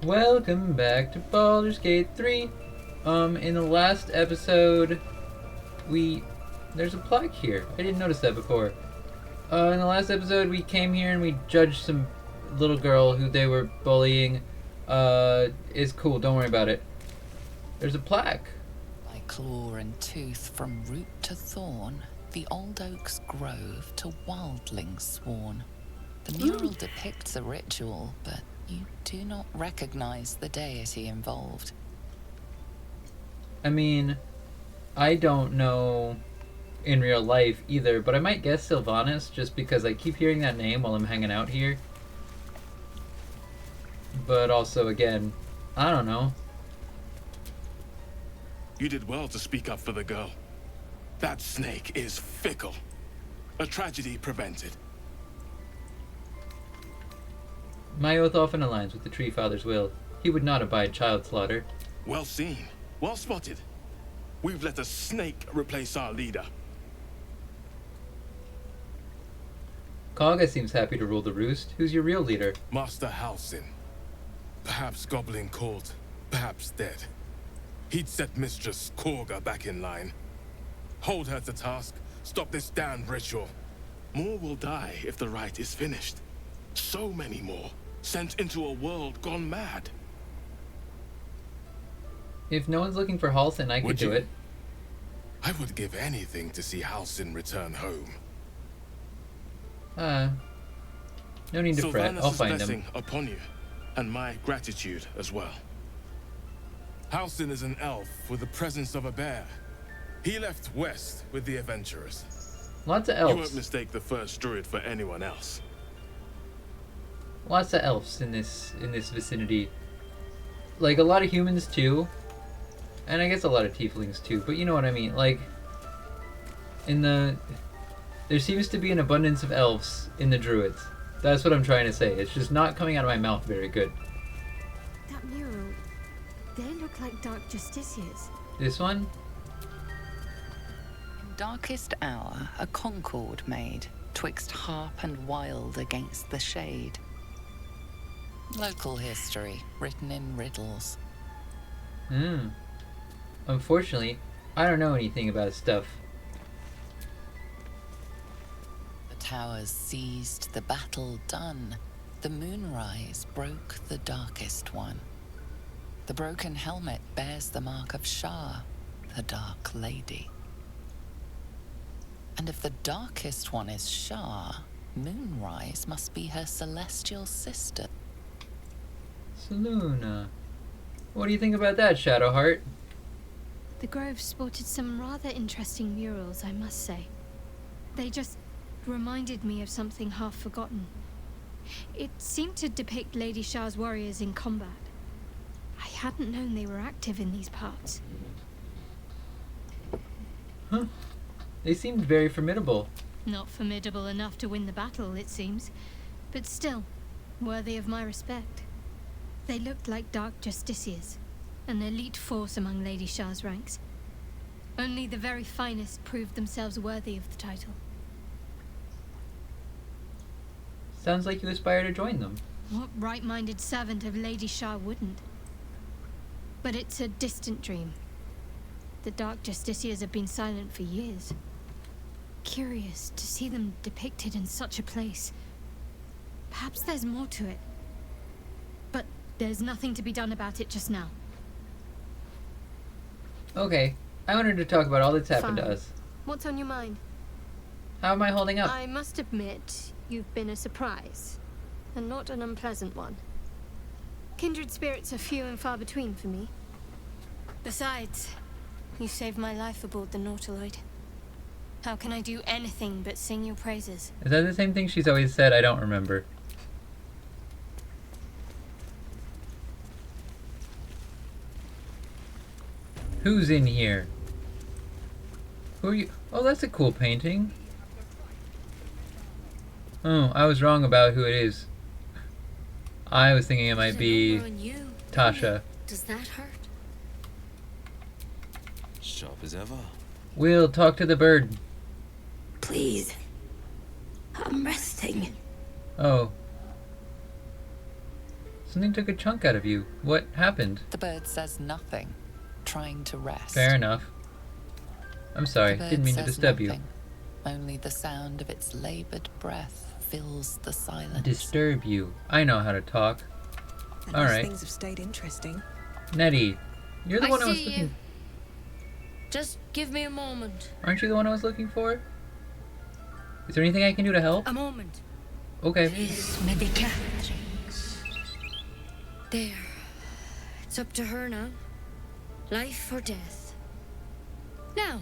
Welcome back to Baldur's Gate 3. In the last episode, there's a plaque here. I didn't notice that before. In the last episode, we came here and we judged some little girl who they were bullying. It's cool, don't worry about it. There's a plaque. By claw and tooth from root to thorn, the old oak's grove to wildlings sworn. The mural depicts a ritual, but you do not recognize the deity involved. I mean, I don't know in real life either, but I might guess Sylvanas just because I keep hearing that name while I'm hanging out here. But also, again, I don't know. You did well to speak up for the girl. That snake is fickle. A tragedy prevented. My oath often aligns with the Tree Father's will. He would not abide child slaughter. Well seen. Well spotted. We've let a snake replace our leader. Kaga seems happy to rule the roost. Who's your real leader? Master Halsin. Perhaps goblin caught, perhaps dead. He'd set Mistress Korga back in line. Hold her to task, stop this damned ritual. More will die if the rite is finished. So many more, sent into a world gone mad. If no one's looking for Halsin, I could do it. I would give anything to see Halsin return home. No need to fret. I'll find him. Blessing upon you, and my gratitude as well. Halsin is an elf with the presence of a bear. He left west with the adventurers. Lots of elves. You won't mistake the first druid for anyone else. Lots of elves in this vicinity. Like, a lot of humans too. And I guess a lot of tieflings too, but you know what I mean. Like, there seems to be an abundance of elves in the druids. That's what I'm trying to say. It's just not coming out of my mouth very good. That mural, they look like dark justiciars. This one? In darkest hour, a concord made, twixt harp and wild against the shade. Local history, written in riddles. Unfortunately, I don't know anything about stuff. The towers seized, the battle done. The moonrise broke the darkest one. The broken helmet bears the mark of Shah, the Dark Lady. And if the darkest one is Shah, Moonrise must be her celestial sister. Saluna. What do you think about that, Shadowheart? The grove sported some rather interesting murals, I must say. They just reminded me of something half forgotten. It seemed to depict Lady Shah's warriors in combat. I hadn't known they were active in these parts. Huh. They seemed very formidable. Not formidable enough to win the battle, it seems, but still, worthy of my respect. They looked like dark justiciars, an elite force among Lady Shah's ranks. Only the very finest proved themselves worthy of the title. Sounds like you aspire to join them. What right-minded servant of Lady Shah wouldn't? But it's a distant dream. The dark justiciars have been silent for years. Curious to see them depicted in such a place. Perhaps there's more to it. But there's nothing to be done about it just now. Okay, I wanted to talk about all that's happened Fine. to us. What's on your mind? How am I holding up? I must admit, you've been a surprise. And not an unpleasant one. Kindred spirits are few and far between for me. Besides, you saved my life aboard the Nautiloid. How can I do anything but sing your praises? Is that the same thing she's always said? I don't remember. Who's in here? Who are you? Oh, that's a cool painting. Oh, I was wrong about who it is. I was thinking it might be Tasha. Does that hurt? Sharp as ever. We'll talk to the bird. Please. I'm resting. Oh. Something took a chunk out of you. What happened? The bird says nothing, trying to rest. Fair enough. I'm sorry, The bird didn't mean to says disturb you. nothing. Only the sound of its labored breath fills the silence. Disturb you. I know how to talk. At All least right. things have stayed interesting. Nettie, you're the I one I was see looking. you. Just give me a moment. Aren't you the one I was looking for? Is there anything I can do to help? A moment. Okay. This may be Catherine's. There. It's up to her now. Life or death. Now,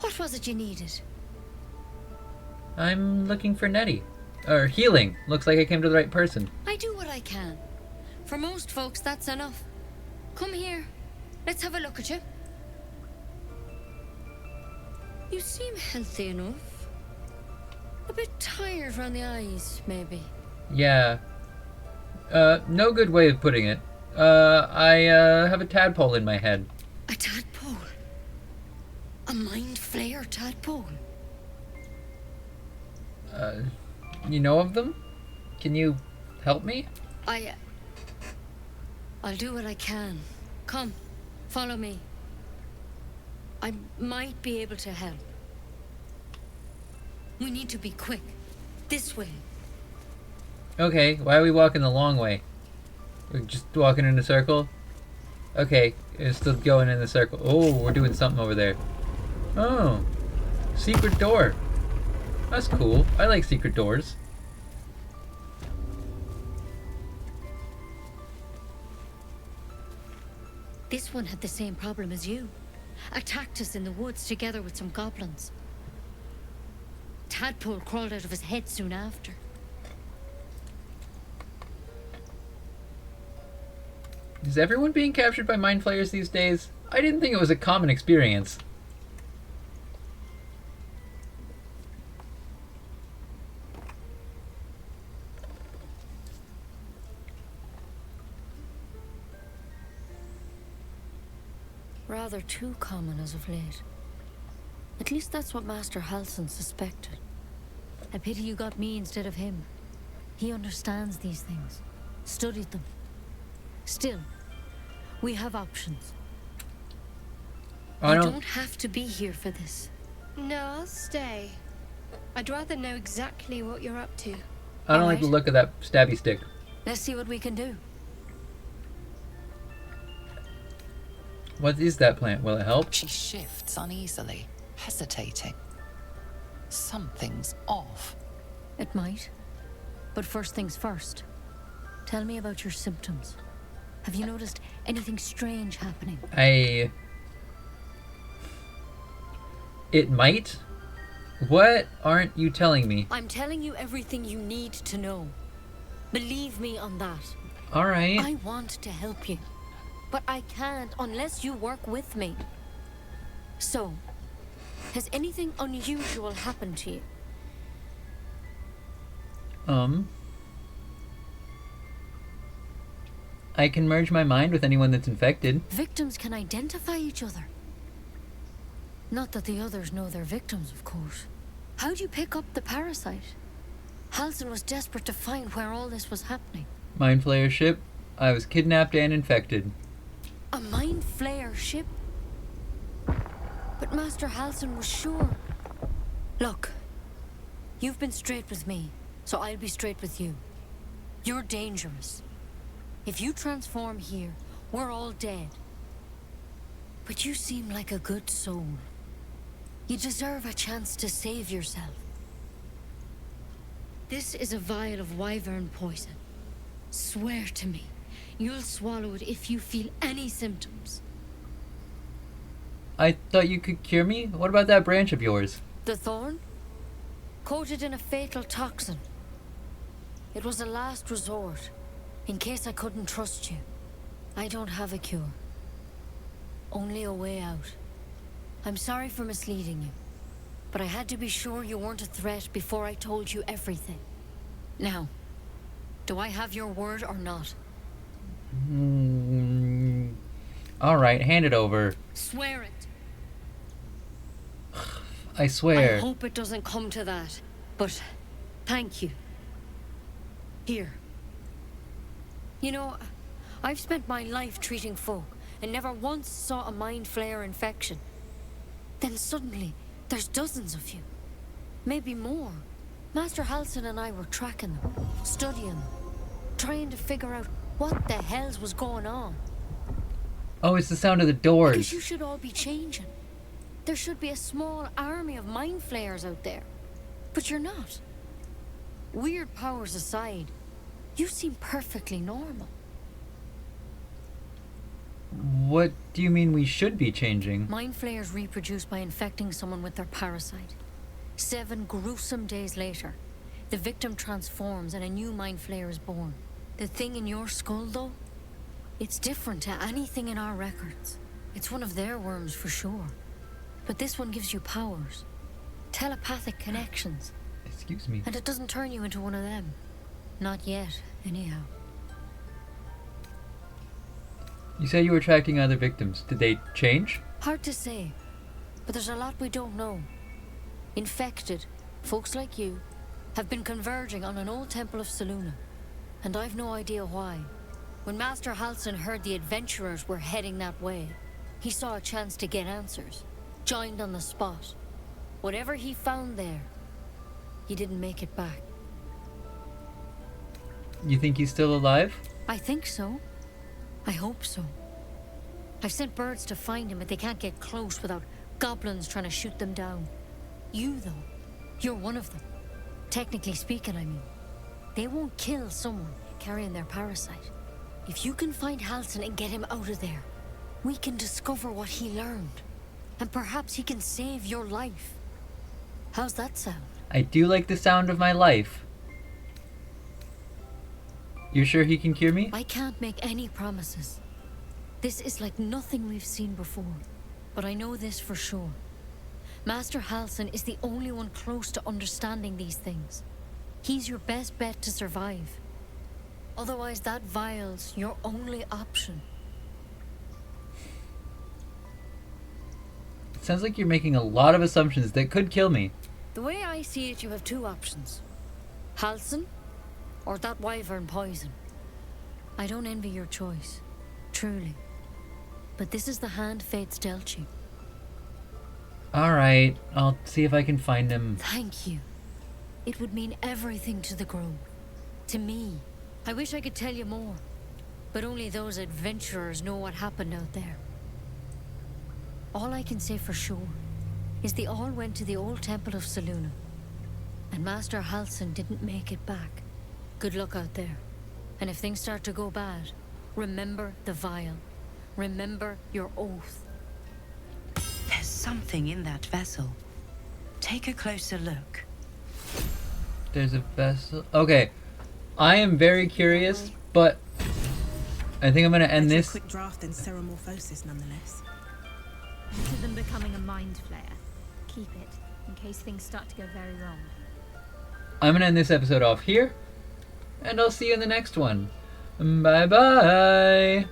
what was it you needed? I'm looking for Nettie. Or healing. Looks like I came to the right person. I do what I can. For most folks, that's enough. Come here. Let's have a look at you. You seem healthy enough. A bit tired around the eyes, maybe. Yeah. No good way of putting it. I have a tadpole in my head. A tadpole? A mind flayer tadpole? You know of them? Can you help me? I'll do what I can. Come, follow me. I might be able to help. We need to be quick. This way. Okay, why are we walking the long way? We're just walking in a circle? Okay, it's still going in the circle. Oh, we're doing something over there. Oh, secret door. That's cool. I like secret doors. This one had the same problem as you. Attacked us in the woods together with some goblins. Tadpole crawled out of his head soon after. Is everyone being captured by mind flayers these days? I didn't think it was a common experience. Rather too common as of late. At least that's what Master Halsin suspected. A pity you got me instead of him. He understands these things. Studied them. Still, we have options. I You don't. don't have to be here for this. No, I'll stay. I'd rather know exactly what you're up to. I don't like the look of that stabby stick. Let's see what we can do. What is that plant? Will it help? She shifts uneasily, hesitating. Something's off. It might. But first things first. Tell me about your symptoms. Have you noticed anything strange happening? It might? What aren't you telling me? I'm telling you everything you need to know. Believe me on that. Alright. I want to help you. But I can't unless you work with me. So, has anything unusual happened to you? I can merge my mind with anyone that's infected. Victims can identify each other. Not that the others know they're victims, of course. How'd you pick up the parasite? Halsin was desperate to find where all this was happening. Mind flayer ship. I was kidnapped and infected. A mind flayer ship? But Master Halsin was sure. Look, you've been straight with me, so I'll be straight with you. You're dangerous. If you transform here, we're all dead. But you seem like a good soul. You deserve a chance to save yourself. This is a vial of wyvern poison. Swear to me, you'll swallow it if you feel any symptoms. I thought you could cure me? What about that branch of yours? The thorn? Coated in a fatal toxin. It was a last resort, in case I couldn't trust you. I don't have a cure. Only a way out. I'm sorry for misleading you, but I had to be sure you weren't a threat before I told you everything. Now, do I have your word or not? Alright, hand it over. Swear it. I swear. I hope it doesn't come to that, but thank you. Here. You know, I've spent my life treating folk and never once saw a mind flayer infection. Then suddenly, there's dozens of you. Maybe more. Master Halsin and I were tracking them, studying them, trying to figure out what the hells was going on. Oh, it's the sound of the Because doors. you should all be changing. There should be a small army of mind flayers out there. But you're not. Weird powers aside, you seem perfectly normal. What do you mean we should be changing? Mind flayers reproduce by infecting someone with their parasite. 7 gruesome days later, the victim transforms and a new mind flayer is born. The thing in your skull, though, it's different to anything in our records. It's one of their worms for sure. But this one gives you powers. Telepathic connections. Excuse me. And it doesn't turn you into one of them. Not yet, anyhow. You said you were tracking other victims. Did they change? Hard to say, but there's a lot we don't know. Infected, folks like you, have been converging on an old temple of Selûne, and I've no idea why. When Master Halsin heard the adventurers were heading that way, he saw a chance to get answers, joined on the spot. Whatever he found there, he didn't make it back. You think he's still alive? I think so. I hope so. I've sent birds to find him, but they can't get close without goblins trying to shoot them down. You, though, you're one of them. Technically speaking, I mean. They won't kill someone carrying their parasite. If you can find Halsin and get him out of there, we can discover what he learned. And perhaps he can save your life. How's that sound? I do like the sound of my life. You sure he can cure me? I can't make any promises. This is like nothing we've seen before. But I know this for sure. Master Halsin is the only one close to understanding these things. He's your best bet to survive. Otherwise, that vial's your only option. It sounds like you're making a lot of assumptions that could kill me. The way I see it, you have 2 options. Halsin, or that wyvern poison. I don't envy your choice, truly. But this is the hand fate's dealt you. Alright, I'll see if I can find him. Thank you. It would mean everything to the Grove. To me. I wish I could tell you more. But only those adventurers know what happened out there. All I can say for sure is they all went to the old temple of Selûne. And Master Halsin didn't make it back. Good luck out there. And if things start to go bad, remember the vial. Remember your oath. There's something in that vessel. Take a closer look. There's a vessel. Okay. I am very curious, but I think I'm going to end It's this. a quick draft in Ceremorphosis, nonetheless. Better than becoming a mind flayer. Keep it, in case things start to go very wrong. I'm going to end this episode off here, and I'll see you in the next one. Bye-bye.